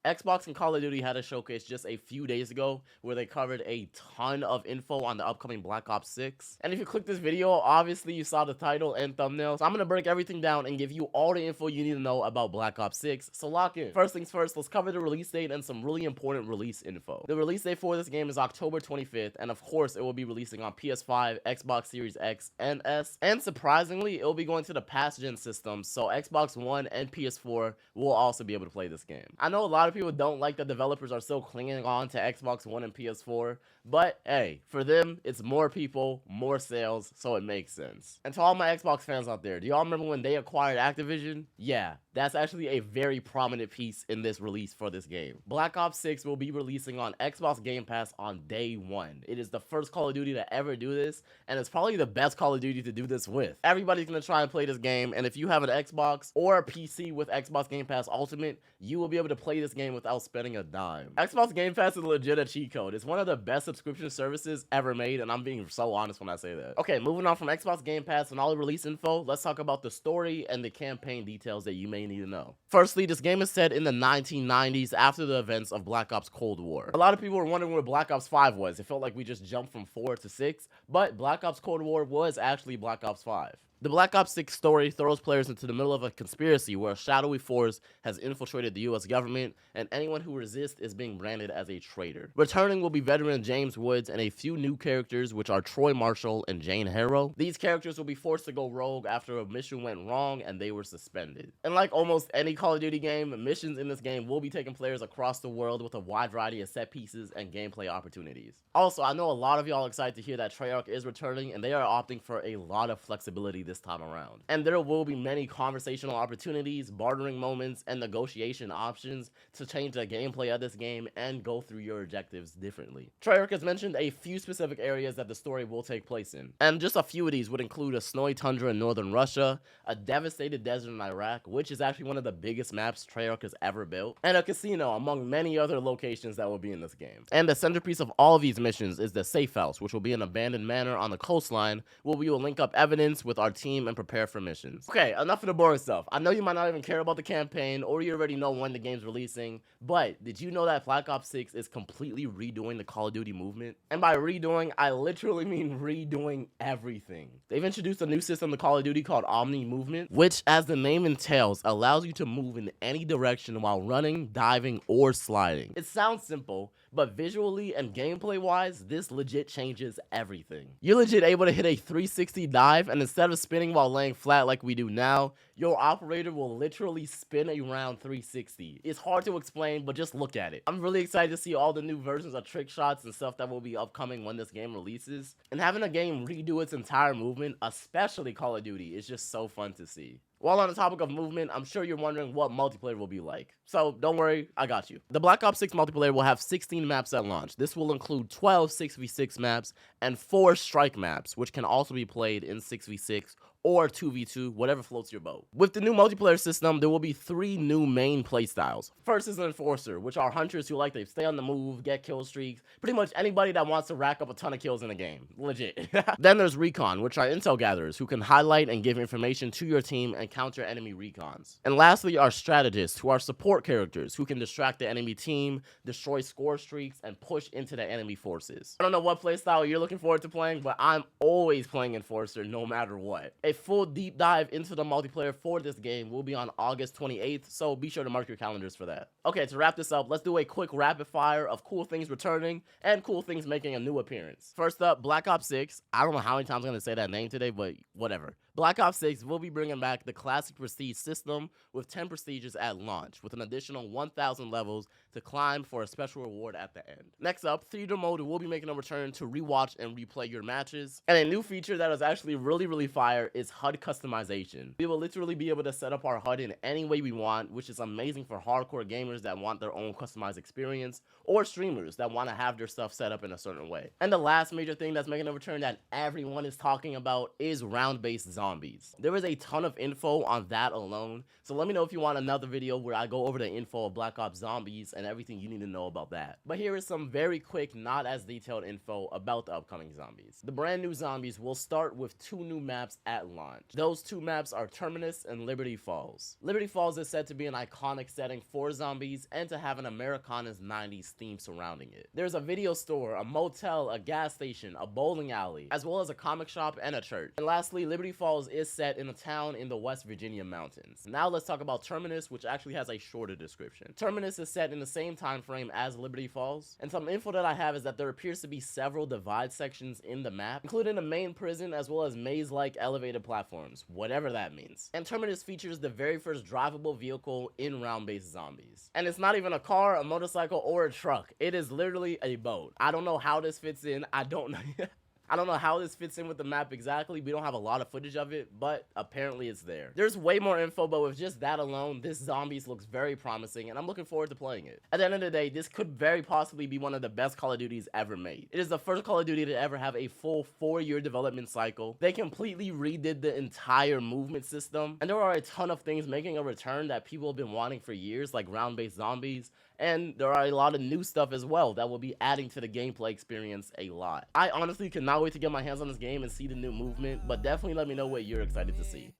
Xbox and Call of Duty had a showcase just a few days ago where they covered a ton of info on the upcoming Black Ops 6. And if you click this video, obviously you saw the title and thumbnail. So I'm going to break everything down and give you all the info you need to know about Black Ops 6. So lock in. First things first, let's cover the release date and some really important release info. The release date for this game is October 25th, and of course it will be releasing on PS5, Xbox Series X and S. And surprisingly, it will be going to the past gen systems, so Xbox One and PS4 will also be able to play this game. I know a lot of people don't like that developers are still clinging on to Xbox One and PS4, but hey, for them, it's more people, more sales, so it makes sense. And to all my Xbox fans out there, do y'all remember when they acquired Activision? Yeah, that's actually a very prominent piece in this release for this game. Black Ops 6 will be releasing on Xbox Game Pass on day one. It is the first Call of Duty to ever do this, and it's probably the best Call of Duty to do this with. Everybody's gonna try and play this game, and if you have an Xbox or a PC with Xbox Game Pass Ultimate, you will be able to play this game without spending a dime. Xbox Game Pass is legit a cheat code. It's one of the best subscription services ever made, and I'm being so honest when I say that. Okay, moving on from Xbox Game Pass and all the release info, let's talk about the story and the campaign details that you may need to know. Firstly, this game is set in the 1990s after the events of Black Ops Cold War. A lot of people were wondering where Black Ops 5 was. It felt like we just jumped from 4 to 6, but Black Ops Cold War was actually Black Ops 5. The Black Ops 6 story throws players into the middle of a conspiracy where a shadowy force has infiltrated the US government, and anyone who resists is being branded as a traitor. Returning will be veteran James Woods and a few new characters, which are Troy Marshall and Jane Harrow. These characters will be forced to go rogue after a mission went wrong and they were suspended. And like almost any Call of Duty game, missions in this game will be taking players across the world with a wide variety of set pieces and gameplay opportunities. Also, I know a lot of y'all are excited to hear that Treyarch is returning, and they are opting for a lot of flexibility this time around. And there will be many conversational opportunities, bartering moments, and negotiation options to change the gameplay of this game and go through your objectives differently. Treyarch has mentioned a few specific areas that the story will take place in, and just a few of these would include a snowy tundra in northern Russia, a devastated desert in Iraq, which is actually one of the biggest maps Treyarch has ever built, and a casino, among many other locations that will be in this game. And the centerpiece of all of these missions is the safe house, which will be an abandoned manor on the coastline, where we will link up evidence with our team and prepare for missions. Okay, enough of the boring stuff. I know you might not even care about the campaign, or you already know when the game's releasing, but did you know that Black Ops 6 is completely redoing the Call of Duty movement? And by redoing, I literally mean redoing everything. They've introduced a new system to Call of Duty called Omni Movement, which, as the name entails, allows you to move in any direction while running, diving, or sliding. It sounds simple, but visually and gameplay wise, this legit changes everything. You're legit able to hit a 360 dive, and instead of spinning while laying flat like we do now, your operator will literally spin around 360. It's hard to explain, but just look at it. I'm really excited to see all the new versions of trick shots and stuff that will be upcoming when this game releases. And having a game redo its entire movement, especially Call of Duty, is just so fun to see. While on the topic of movement, I'm sure you're wondering what multiplayer will be like. So don't worry, I got you. The Black Ops 6 multiplayer will have 16 maps at launch. This will include 12 6v6 maps and 4 strike maps, which can also be played in 6v6 or 2v2, whatever floats your boat. With the new multiplayer system, there will be 3 new main playstyles. First is an Enforcer, which are hunters who like to stay on the move, get kill streaks, pretty much anybody that wants to rack up a ton of kills in a game. Legit. Then there's Recon, which are intel gatherers who can highlight and give information to your team and counter enemy recons. And lastly are Strategists, who are support characters who can distract the enemy team, destroy score streaks, and push into the enemy forces. I don't know what playstyle you're looking forward to playing, but I'm always playing Enforcer no matter what. A full deep dive into the multiplayer for this game will be on August 28th, so be sure to mark your calendars for that. Okay, to wrap this up, let's do a quick rapid fire of cool things returning and cool things making a new appearance. First up, Black Ops 6. I don't know how many times I'm going to say that name today, but whatever. Black Ops 6 will be bringing back the classic prestige system with 10 prestiges at launch, with an additional 1,000 levels to climb for a special reward at the end. Next up, Theater Mode will be making a return to rewatch and replay your matches. And a new feature that is actually really fire is HUD customization. We will literally be able to set up our HUD in any way we want, which is amazing for hardcore gamers that want their own customized experience, or streamers that want to have their stuff set up in a certain way. And the last major thing that's making a return that everyone is talking about is round-based zombies. zombies. There is a ton of info on that alone, so let me know if you want another video where I go over the info of Black Ops Zombies and everything you need to know about that. But here is some very quick, not as detailed info about the upcoming zombies. The brand new zombies will start with 2 new maps at launch. Those 2 maps are Terminus and Liberty Falls. Liberty Falls is said to be an iconic setting for zombies and to have an Americana's 90s theme surrounding it. There's a video store, a motel, a gas station, a bowling alley, as well as a comic shop and a church. And lastly, Liberty Falls is set in a town in the West Virginia mountains. Now let's talk about Terminus, which actually has a shorter description. Terminus is set in the same time frame as Liberty Falls, and some info that I have is that there appears to be several divide sections in the map, including a main prison as well as maze-like elevated platforms, whatever that means. And Terminus features the very first drivable vehicle in round-based zombies. And it's not even a car, a motorcycle, or a truck. It is literally a boat. I don't know how this fits in. I don't know. I don't know how this fits in with the map exactly. We don't have a lot of footage of it, but apparently it's there. There's way more info, but with just that alone, this Zombies looks very promising, and I'm looking forward to playing it. At the end of the day, this could very possibly be one of the best Call of Duties ever made. It is the first Call of Duty to ever have a full 4-year development cycle. They completely redid the entire movement system, and there are a ton of things making a return that people have been wanting for years, like round-based zombies, and there are a lot of new stuff as well that will be adding to the gameplay experience a lot. I honestly cannot wait to get my hands on this game and see the new movement, but definitely let me know what you're excited to see.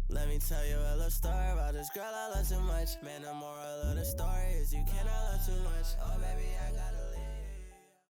Let me tell you a little story about this girl I love too much. Man, the moral of the story is you cannot love too much. Oh baby, I gotta live.